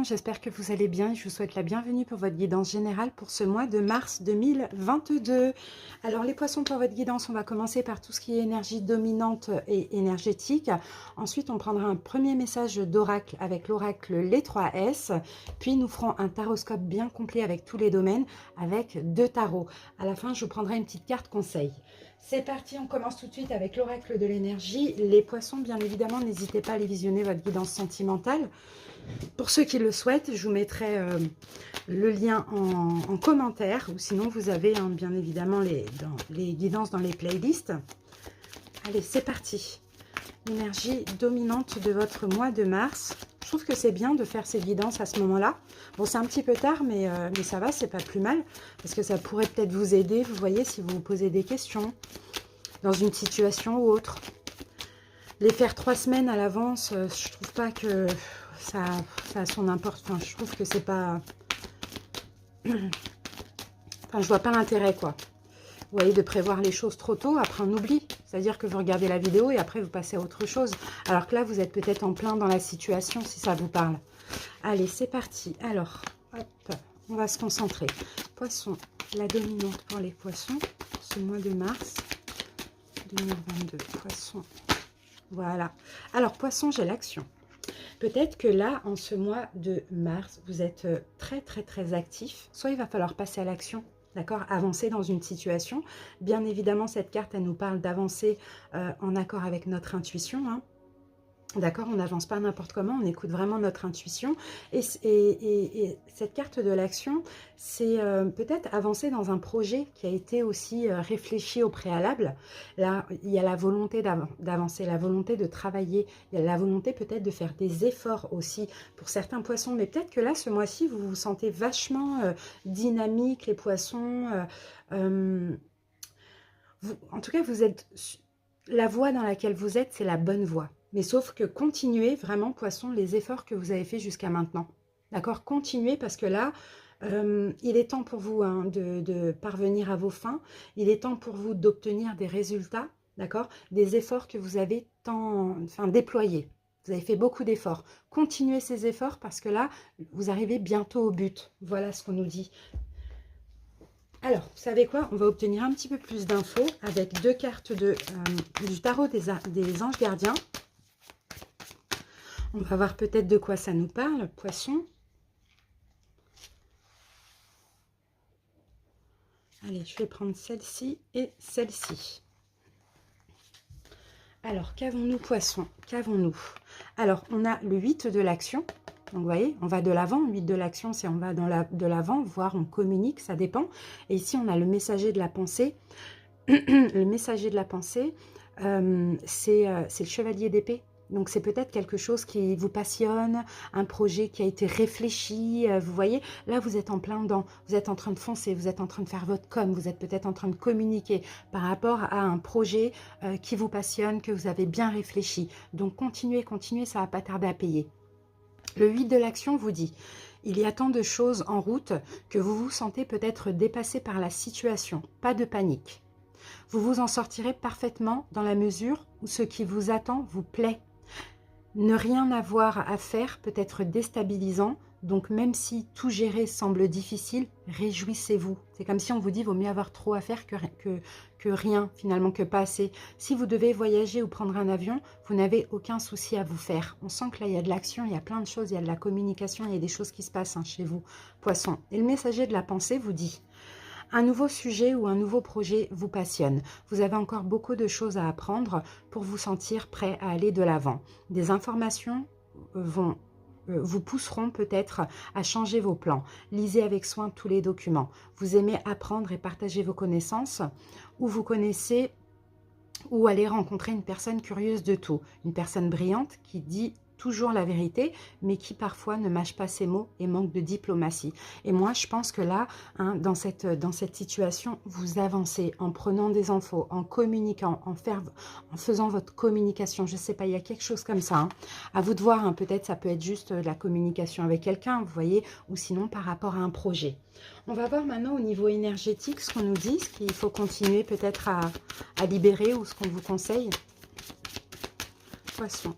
J'espère que vous allez bien et je vous souhaite la bienvenue pour votre guidance générale pour ce mois de mars 2022. Alors les poissons, pour votre guidance, on va commencer par tout ce qui est énergie dominante et énergétique. Ensuite, on prendra un premier message d'oracle avec l'oracle Les 3S. Puis nous ferons un taroscope bien complet avec tous les domaines avec 2 tarots. À la fin, je vous prendrai une petite carte conseil. C'est parti, on commence tout de suite avec l'oracle de l'énergie. Les poissons, bien évidemment, n'hésitez pas à aller visionner votre guidance sentimentale. Pour ceux qui le souhaitent, je vous mettrai le lien en commentaire, ou sinon vous avez bien évidemment les guidances dans les playlists. Allez, c'est parti. L'énergie dominante de votre mois de mars. Je trouve que c'est bien de faire ces guidances à ce moment-là. Bon, c'est un petit peu tard, mais ça va, c'est pas plus mal, parce que ça pourrait peut-être vous aider, vous voyez, si vous vous posez des questions dans une situation ou autre. Les faire 3 semaines à l'avance, je trouve pas que ça a son importance. Enfin, je trouve que c'est pas... Enfin, je vois pas l'intérêt, quoi. Vous voyez, de prévoir les choses trop tôt, après on oublie. C'est-à-dire que vous regardez la vidéo et après vous passez à autre chose. Alors que là, vous êtes peut-être en plein dans la situation, si ça vous parle. Allez, c'est parti. Alors, hop, on va se concentrer. Poisson, la dominante pour les poissons, ce mois de mars 2022. Poisson. Voilà. Alors, poisson, j'ai l'action. Peut-être que là, en ce mois de mars, vous êtes très actif. Soit il va falloir passer à l'action, d'accord, avancer dans une situation. Bien évidemment, cette carte, elle nous parle d'avancer en accord avec notre intuition, hein. D'accord, on n'avance pas n'importe comment, on écoute vraiment notre intuition. Et cette carte de l'action, c'est peut-être avancer dans un projet qui a été aussi réfléchi au préalable. Là, il y a la volonté d'avancer, la volonté de travailler, il y a la volonté peut-être de faire des efforts aussi pour certains poissons. Mais peut-être que là, ce mois-ci, vous vous sentez vachement dynamique, les poissons. En tout cas, vous êtes... La voie dans laquelle vous êtes, c'est la bonne voie. Mais sauf que continuez vraiment, poisson, les efforts que vous avez fait jusqu'à maintenant. D'accord? Continuez parce que là, il est temps pour vous de parvenir à vos fins. Il est temps pour vous d'obtenir des résultats. D'accord? Des efforts que vous avez déployés. Vous avez fait beaucoup d'efforts. Continuez ces efforts parce que là, vous arrivez bientôt au but. Voilà ce qu'on nous dit. Alors, vous savez quoi? On va obtenir un petit peu plus d'infos avec 2 cartes du tarot des anges gardiens. On va voir peut-être de quoi ça nous parle, poisson. Allez, je vais prendre celle-ci et celle-ci. Alors, qu'avons-nous, poisson? Qu'avons-nous? Alors, on a le 8 de l'action. Donc, vous voyez, on va de l'avant. 8 de l'action, c'est on va de l'avant, voire on communique, ça dépend. Et ici, on a le messager de la pensée. Le messager de la pensée, c'est le chevalier d'épée. Donc, c'est peut-être quelque chose qui vous passionne, un projet qui a été réfléchi. Vous voyez, là, vous êtes en plein dedans. Vous êtes en train de foncer, vous êtes en train de faire votre com, vous êtes peut-être en train de communiquer par rapport à un projet qui vous passionne, que vous avez bien réfléchi. Donc, continuez, continuez, ça ne va pas tarder à payer. Le 8 de l'action vous dit... Il y a tant de choses en route que vous vous sentez peut-être dépassé par la situation. Pas de panique. Vous vous en sortirez parfaitement dans la mesure où ce qui vous attend vous plaît. Ne rien avoir à faire peut être déstabilisant, donc même si tout gérer semble difficile, réjouissez-vous. C'est comme si on vous dit vaut mieux avoir trop à faire que rien, finalement, que pas assez. Si vous devez voyager ou prendre un avion, vous n'avez aucun souci à vous faire. On sent que là, il y a de l'action, il y a plein de choses, il y a de la communication, il y a des choses qui se passent chez vous, poisson. Et le messager de la pensée vous dit... Un nouveau sujet ou un nouveau projet vous passionne. Vous avez encore beaucoup de choses à apprendre pour vous sentir prêt à aller de l'avant. Des informations vous pousseront peut-être à changer vos plans. Lisez avec soin tous les documents. Vous aimez apprendre et partager vos connaissances ou vous connaissez ou aller rencontrer une personne curieuse de tout. Une personne brillante qui dit toujours la vérité, mais qui parfois ne mâche pas ses mots et manque de diplomatie. Et moi, je pense que là, dans cette situation, vous avancez en prenant des infos, en communiquant, en faisant votre communication. Je ne sais pas, il y a quelque chose comme ça. À vous de voir, peut-être ça peut être juste la communication avec quelqu'un, vous voyez, ou sinon par rapport à un projet. On va voir maintenant au niveau énergétique ce qu'on nous dit, ce qu'il faut continuer peut-être à libérer ou ce qu'on vous conseille. Poisson.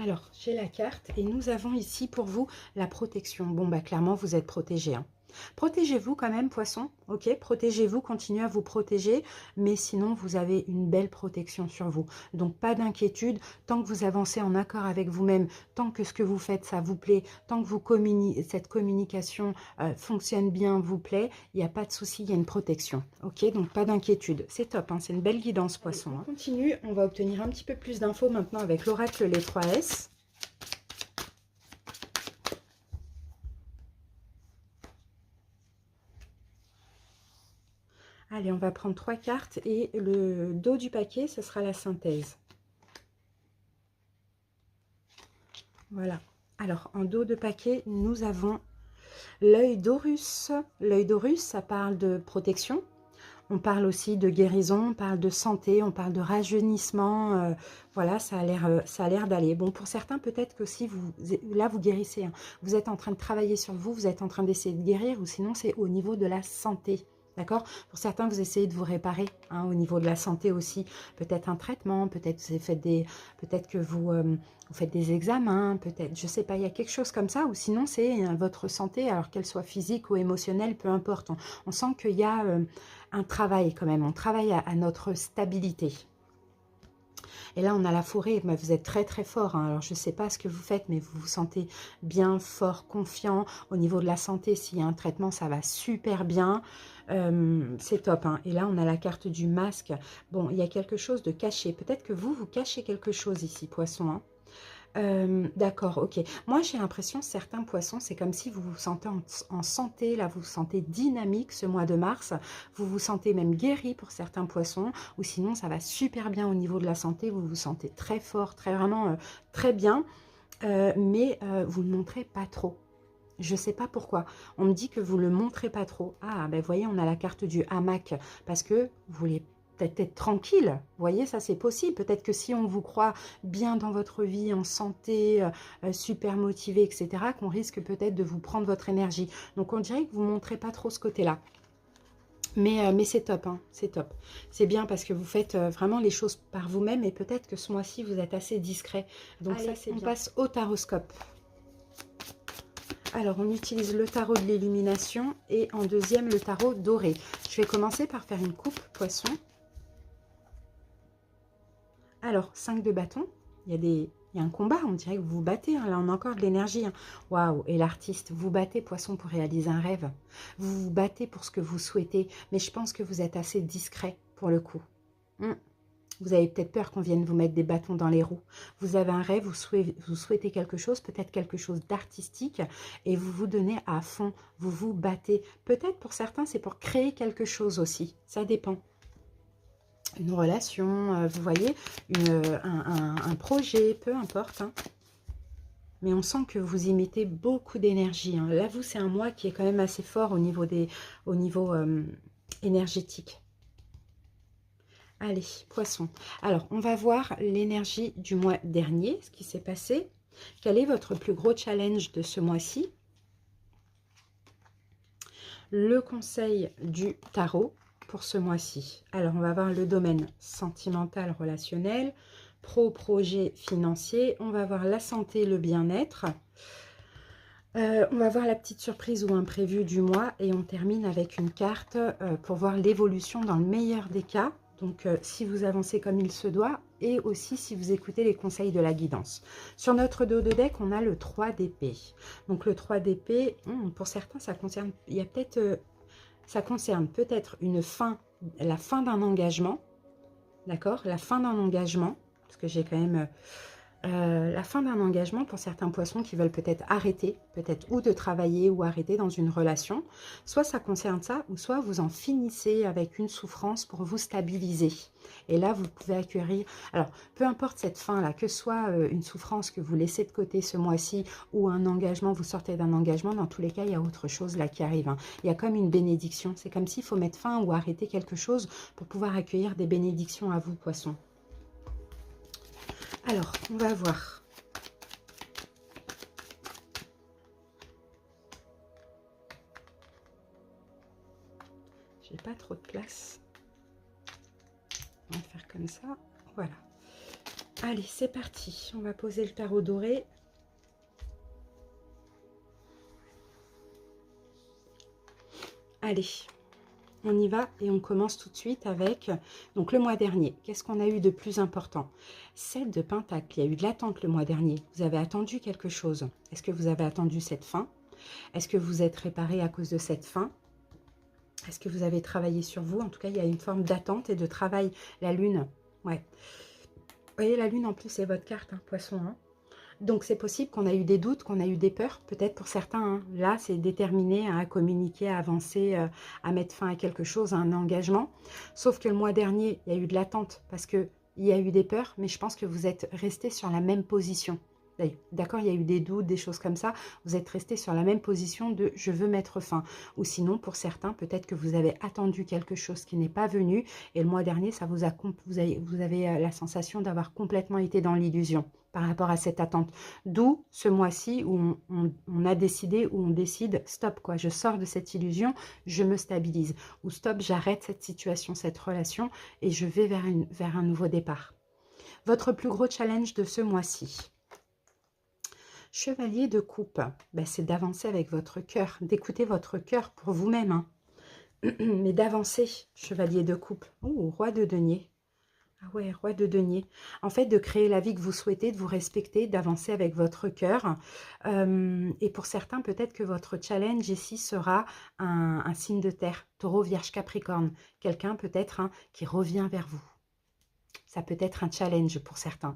Alors, j'ai la carte et nous avons ici pour vous la protection. Bon, bah clairement, vous êtes protégé, hein. Protégez-vous quand même, poisson, ok? Protégez-vous, continuez à vous protéger, mais sinon, vous avez une belle protection sur vous. Donc, pas d'inquiétude, tant que vous avancez en accord avec vous-même, tant que ce que vous faites, ça vous plaît, tant que vous cette communication fonctionne bien, vous plaît, il n'y a pas de souci, il y a une protection, ok? Donc, pas d'inquiétude. C'est top, hein, c'est une belle guidance, poisson. Allez, on continue, on va obtenir un petit peu plus d'infos maintenant avec l'oracle Les 3S. Allez, on va prendre 3 cartes et le dos du paquet, ce sera la synthèse. Voilà. Alors, en dos de paquet, nous avons l'œil d'Horus. L'œil d'Horus, ça parle de protection. On parle aussi de guérison, on parle de santé, on parle de rajeunissement. Voilà, ça a l'air d'aller. Bon, pour certains, peut-être que si là, vous guérissez, hein, vous êtes en train de travailler sur vous, vous êtes en train d'essayer de guérir, ou sinon, c'est au niveau de la santé. D'accord? Pour certains, vous essayez de vous réparer, hein, au niveau de la santé aussi. Peut-être un traitement, peut-être que vous faites des examens, peut-être, je ne sais pas, il y a quelque chose comme ça. Ou sinon, c'est votre santé, alors qu'elle soit physique ou émotionnelle, peu importe. On sent qu'il y a un travail quand même. On travaille à notre stabilité. Et là, on a la forêt. Mais vous êtes très, très fort, hein. Alors, je ne sais pas ce que vous faites, mais vous vous sentez bien, fort, confiant. Au niveau de la santé, s'il y a un traitement, ça va super bien. C'est top, hein. Et là, on a la carte du masque. Bon, il y a quelque chose de caché. Peut-être que vous cachez quelque chose ici, poisson, hein. D'accord, ok. Moi, j'ai l'impression, certains poissons, c'est comme si vous vous sentez en santé, là, vous vous sentez dynamique ce mois de mars. Vous vous sentez même guéri pour certains poissons, ou sinon, ça va super bien au niveau de la santé. Vous vous sentez très fort, vraiment très bien, mais vous ne le montrez pas trop. Je ne sais pas pourquoi. On me dit que vous ne le montrez pas trop. Ah, ben voyez, on a la carte du hamac, parce que vous voulez peut-être être tranquille. Vous voyez, ça c'est possible. Peut-être que si on vous croit bien dans votre vie, en santé, super motivé, etc., qu'on risque peut-être de vous prendre votre énergie. Donc on dirait que vous ne montrez pas trop ce côté-là. Mais c'est top, hein, c'est top. C'est bien parce que vous faites vraiment les choses par vous-même et peut-être que ce mois-ci, vous êtes assez discret. Donc allez, ça, c'est bien. On passe au taroscope. Alors, on utilise le tarot de l'illumination et en deuxième, le tarot doré. Je vais commencer par faire une coupe poisson. Alors, 5 de bâton. Il y a un combat, on dirait que vous vous battez. Hein. Là, on a encore de l'énergie. Hein. Waouh! Et l'artiste, vous battez poisson pour réaliser un rêve. Vous vous battez pour ce que vous souhaitez. Mais je pense que vous êtes assez discret pour le coup. Vous avez peut-être peur qu'on vienne vous mettre des bâtons dans les roues. Vous avez un rêve, vous souhaitez quelque chose, peut-être quelque chose d'artistique, et vous vous donnez à fond, vous vous battez. Peut-être pour certains, c'est pour créer quelque chose aussi, ça dépend. Une relation, vous voyez, un projet, peu importe. Hein. Mais on sent que vous y mettez beaucoup d'énergie. Hein. Là, vous, c'est un mois qui est quand même assez fort au niveau énergétique. Allez, poisson. Alors, on va voir l'énergie du mois dernier, ce qui s'est passé. Quel est votre plus gros challenge de ce mois-ci? Le conseil du tarot pour ce mois-ci. Alors, on va voir le domaine sentimental, relationnel, projet financier. On va voir la santé, le bien-être. On va voir la petite surprise ou imprévu du mois. Et on termine avec une carte pour voir l'évolution dans le meilleur des cas. Donc, si vous avancez comme il se doit et aussi si vous écoutez les conseils de la guidance. Sur notre dos de deck, on a le 3 d'épée. Donc, le 3 d'épée, pour certains, ça concerne, ça concerne peut-être la fin d'un engagement. D'accord? La fin d'un engagement, parce que j'ai quand même... la fin d'un engagement pour certains poissons qui veulent peut-être arrêter, peut-être ou de travailler ou arrêter dans une relation. Soit ça concerne ça, ou soit vous en finissez avec une souffrance pour vous stabiliser. Et là, vous pouvez acquérir... Alors, peu importe cette fin-là, que ce soit une souffrance que vous laissez de côté ce mois-ci ou un engagement, vous sortez d'un engagement, dans tous les cas, il y a autre chose là qui arrive. Hein. Il y a comme une bénédiction. C'est comme s'il faut mettre fin ou arrêter quelque chose pour pouvoir accueillir des bénédictions à vous, poissons. Alors, on va voir. J'ai pas trop de place. On va faire comme ça. Voilà. Allez, c'est parti. On va poser le tarot doré. Allez, on y va et on commence tout de suite avec donc le mois dernier. Qu'est-ce qu'on a eu de plus important? 7 de Pentacle. Il y a eu de l'attente le mois dernier. Vous avez attendu quelque chose. Est-ce que vous avez attendu cette fin? Est-ce que vous êtes réparé à cause de cette fin? Est-ce que vous avez travaillé sur vous? En tout cas, il y a une forme d'attente et de travail. La lune, ouais. Vous voyez, la lune en plus, c'est votre carte, hein, poisson. Hein. Donc, c'est possible qu'on a eu des doutes, qu'on a eu des peurs, peut-être pour certains. Hein. Là, c'est déterminé à communiquer, à avancer, à mettre fin à quelque chose, à un engagement. Sauf que le mois dernier, il y a eu de l'attente parce qu'il y a eu des peurs, mais je pense que vous êtes resté sur la même position. D'accord, il y a eu des doutes, des choses comme ça. Vous êtes resté sur la même position de « je veux mettre fin ». Ou sinon, pour certains, peut-être que vous avez attendu quelque chose qui n'est pas venu. Et le mois dernier, ça vous avez la sensation d'avoir complètement été dans l'illusion par rapport à cette attente. D'où ce mois-ci où on a décidé, où on décide « stop, quoi, je sors de cette illusion, je me stabilise ». Ou « stop, j'arrête cette situation, cette relation et je vais vers un nouveau départ ». Votre plus gros challenge de ce mois-ci. Chevalier de coupe, ben, c'est d'avancer avec votre cœur, d'écouter votre cœur pour vous-même. Hein. Mais d'avancer, chevalier de coupe. Oh, roi de denier. Ah ouais, roi de denier. En fait, de créer la vie que vous souhaitez, de vous respecter, d'avancer avec votre cœur. Et pour certains, peut-être que votre challenge ici sera un signe de terre, taureau, vierge, capricorne. Quelqu'un peut-être hein, qui revient vers vous. Ça peut être un challenge pour certains.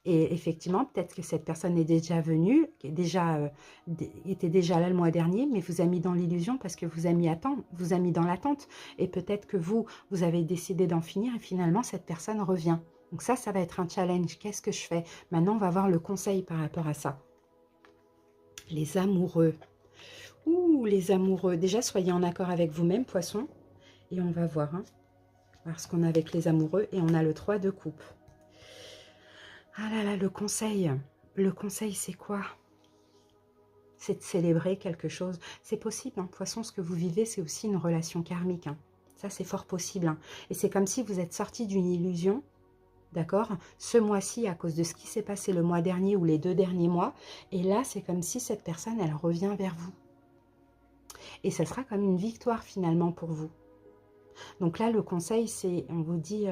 Et effectivement, peut-être que cette personne est déjà venue, était déjà là le mois dernier, mais vous a mis dans l'illusion parce que vous a mis dans l'attente. Et peut-être que vous avez décidé d'en finir et finalement, cette personne revient. Donc ça va être un challenge. Qu'est-ce que je fais? Maintenant, on va voir le conseil par rapport à ça. Les amoureux. Ouh, les amoureux. Déjà, soyez en accord avec vous-même, poisson. Et on va voir, hein. Parce qu'on a avec les amoureux et on a le 3 de coupe. Ah là là, le conseil. Le conseil, c'est quoi? C'est de célébrer quelque chose. C'est possible, hein, poisson, ce que vous vivez, c'est aussi une relation karmique. Hein. Ça, c'est fort possible. Hein. Et c'est comme si vous êtes sorti d'une illusion, d'accord? Ce mois-ci, à cause de ce qui s'est passé le mois dernier ou les 2 derniers mois. Et là, c'est comme si cette personne, elle revient vers vous. Et ça sera comme une victoire, finalement, pour vous. Donc là, le conseil, c'est, on vous dit,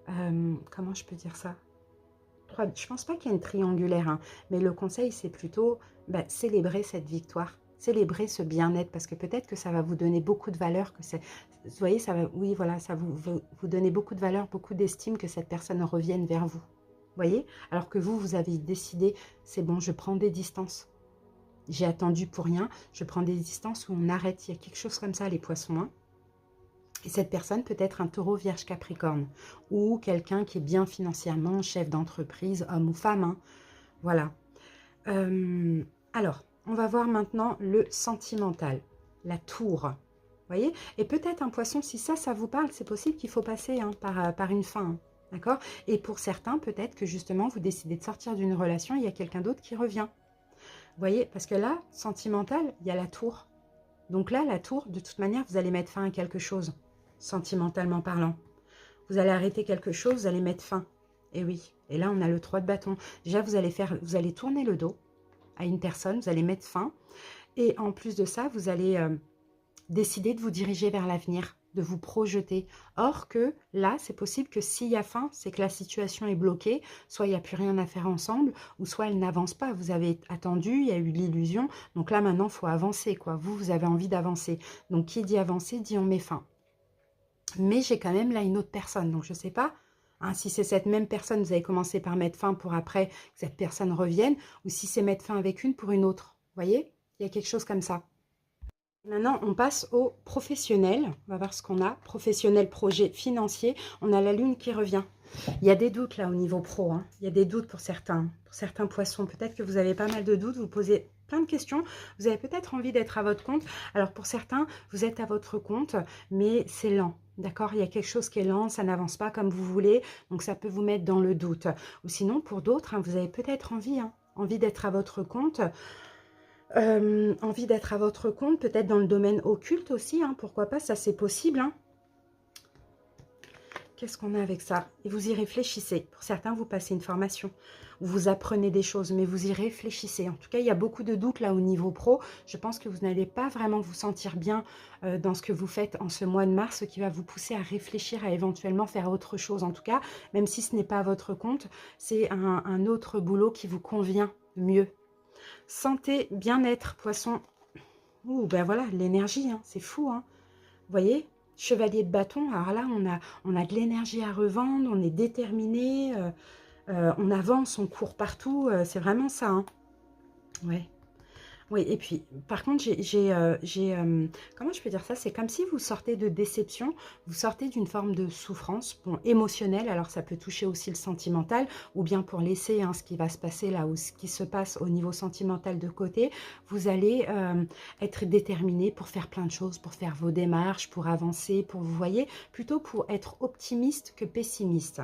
comment je peux dire ça? Je ne pense pas qu'il y ait une triangulaire, hein, mais le conseil, c'est plutôt célébrer cette victoire, célébrer ce bien-être, parce que peut-être que ça va vous donner beaucoup de valeur, vous voyez, ça va, oui, voilà, ça vous donner beaucoup de valeur, beaucoup d'estime que cette personne revienne vers vous. Vous voyez? Alors que vous avez décidé, c'est bon, je prends des distances. J'ai attendu pour rien, je prends des distances où on arrête. Il y a quelque chose comme ça, les poissons, hein. Et cette personne peut être un taureau, vierge, capricorne, ou quelqu'un qui est bien financièrement, chef d'entreprise, homme ou femme. Hein. Voilà. Alors, on va voir maintenant le sentimental, la tour. Vous voyez? Et peut-être un poisson, si ça vous parle, c'est possible qu'il faut passer hein, par une fin. Hein, d'accord? Et pour certains, peut-être que justement, vous décidez de sortir d'une relation, il y a quelqu'un d'autre qui revient. Vous voyez? Parce que là, sentimental, il y a la tour. Donc là, la tour, de toute manière, vous allez mettre fin à quelque chose. Sentimentalement parlant. Vous allez arrêter quelque chose, vous allez mettre fin. Et oui, et là on a le 3 de bâton. Déjà vous allez tourner le dos à une personne, vous allez mettre fin. Et en plus de ça, vous allez décider de vous diriger vers l'avenir, de vous projeter. Or que là, c'est possible que s'il y a fin, c'est que la situation est bloquée, soit il n'y a plus rien à faire ensemble, ou soit elle n'avance pas. Vous avez attendu, il y a eu l'illusion. Donc là maintenant, il faut avancer, quoi. Vous avez envie d'avancer. Donc qui dit avancer, dit on met fin. Mais j'ai quand même là une autre personne, donc je ne sais pas hein, si c'est cette même personne, vous avez commencé par mettre fin pour après que cette personne revienne, ou si c'est mettre fin avec une pour une autre. Vous voyez? Il y a quelque chose comme ça. Maintenant, on passe au professionnel. On va voir ce qu'on a. Professionnel, projet financier. On a la lune qui revient. Il y a des doutes là au niveau pro. Hein. Il y a des doutes pour certains poissons. Peut-être que vous avez pas mal de doutes. Vous posez plein de questions. Vous avez peut-être envie d'être à votre compte. Alors pour certains, vous êtes à votre compte, mais c'est lent. D'accord? Il y a quelque chose qui est lent, ça n'avance pas comme vous voulez. Donc ça peut vous mettre dans le doute. Ou sinon, pour d'autres, hein, vous avez peut-être envie d'être à votre compte. Envie d'être à votre compte, peut-être dans le domaine occulte aussi, hein, pourquoi pas, ça c'est possible. Hein. qu'est-ce qu'on a avec ça? Et vous y réfléchissez. Pour certains, vous passez une formation, vous apprenez des choses, mais vous y réfléchissez. En tout cas, il y a beaucoup de doutes là au niveau pro. Je pense que vous n'allez pas vraiment vous sentir bien dans ce que vous faites en ce mois de mars, ce qui va vous pousser à réfléchir, à éventuellement faire autre chose. En tout cas, même si ce n'est pas à votre compte, c'est un autre boulot qui vous convient mieux. Santé, bien-être, poisson. Ouh, ben voilà, l'énergie, hein, c'est fou, hein. Vous voyez? Chevalier de bâton, alors là, on a de l'énergie à revendre, on est déterminé, on avance, on court partout, c'est vraiment ça, hein. Ouais. Oui, et puis, par contre, comment je peux dire ça? C'est comme si vous sortez de déception, vous sortez d'une forme de souffrance, bon, émotionnelle, alors ça peut toucher aussi le sentimental, ou bien pour laisser hein, ce qui va se passer là, ou ce qui se passe au niveau sentimental de côté, vous allez être déterminé pour faire plein de choses, pour faire vos démarches, pour avancer, pour, vous voyez, plutôt pour être optimiste que pessimiste.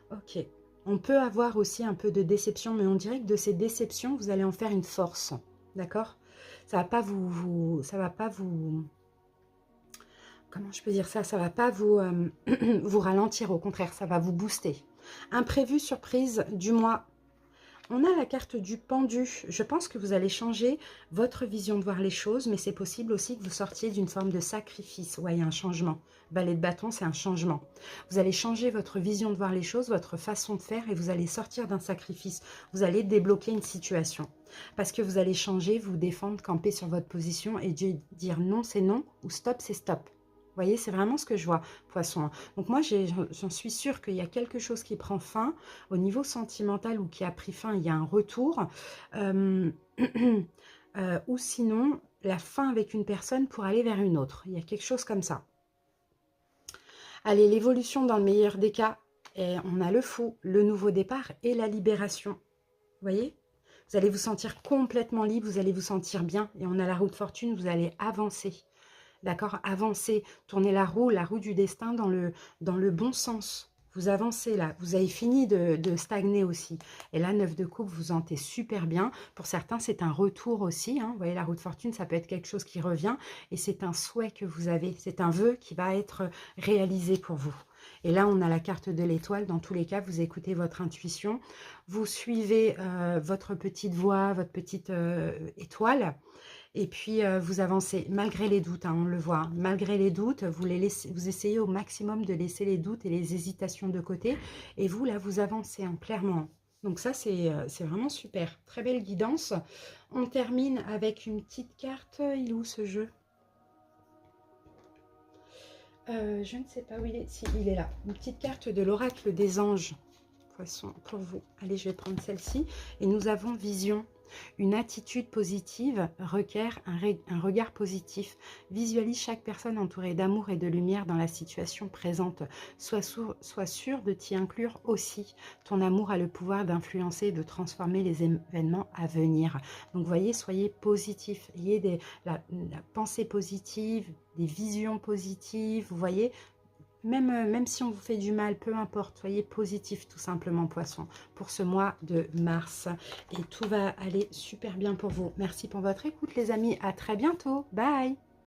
Ok. On peut avoir aussi un peu de déception, mais on dirait que de ces déceptions, vous allez en faire une force. D'accord? Ça va pas ça va pas vous... Comment je peux dire ça? Ça va pas vous, vous ralentir, au contraire, ça va vous booster. Imprévu, surprise du mois. On a la carte du pendu. Je pense que vous allez changer votre vision de voir les choses, mais c'est possible aussi que vous sortiez d'une forme de sacrifice. Ouais, il y a un changement. Valet de bâton, c'est un changement. Vous allez changer votre vision de voir les choses, votre façon de faire, et vous allez sortir d'un sacrifice. Vous allez débloquer une situation. Parce que vous allez changer, vous défendre, camper sur votre position et dire non, c'est non, ou stop, c'est stop. Vous voyez, c'est vraiment ce que je vois, poisson. Donc moi, j'en suis sûre qu'il y a quelque chose qui prend fin au niveau sentimental ou qui a pris fin, il y a un retour. Ou sinon, la fin avec une personne pour aller vers une autre. Il y a quelque chose comme ça. Allez, l'évolution dans le meilleur des cas, et on a le fou, le nouveau départ et la libération. Vous voyez? Vous allez vous sentir complètement libre, vous allez vous sentir bien. Et on a la roue de fortune, vous allez avancer. D'accord? Avancer, tourner la roue du destin dans le bon sens. Vous avancez là, vous avez fini de stagner aussi. Et là, 9 de coupe, vous sentez super bien. Pour certains, c'est un retour aussi. Hein. Vous voyez, la roue de fortune, ça peut être quelque chose qui revient. Et c'est un souhait que vous avez. C'est un vœu qui va être réalisé pour vous. Et là, on a la carte de l'étoile. Dans tous les cas, vous écoutez votre intuition. Vous suivez votre petite voix, votre petite étoile. Et puis, vous avancez malgré les doutes, hein, on le voit. Malgré les doutes, vous essayez au maximum de laisser les doutes et les hésitations de côté. Et vous, là, vous avancez, hein, clairement. Donc ça, c'est vraiment super. Très belle guidance. On termine avec une petite carte. Il est où ce jeu? Je ne sais pas où il est. Si, il est là. Une petite carte de l'oracle des anges. Poisson, pour vous. Allez, je vais prendre celle-ci. Et nous avons vision. Une attitude positive requiert un regard positif. Visualise chaque personne entourée d'amour et de lumière dans la situation présente. Sois sûr de t'y inclure aussi. Ton amour a le pouvoir d'influencer et de transformer les événements à venir. Donc, vous voyez, soyez positif. Ayez la pensée positive, des visions positives. Vous voyez, même si on vous fait du mal, peu importe, soyez positif tout simplement, poisson, pour ce mois de mars. Et tout va aller super bien pour vous. Merci pour votre écoute, les amis. À très bientôt. Bye!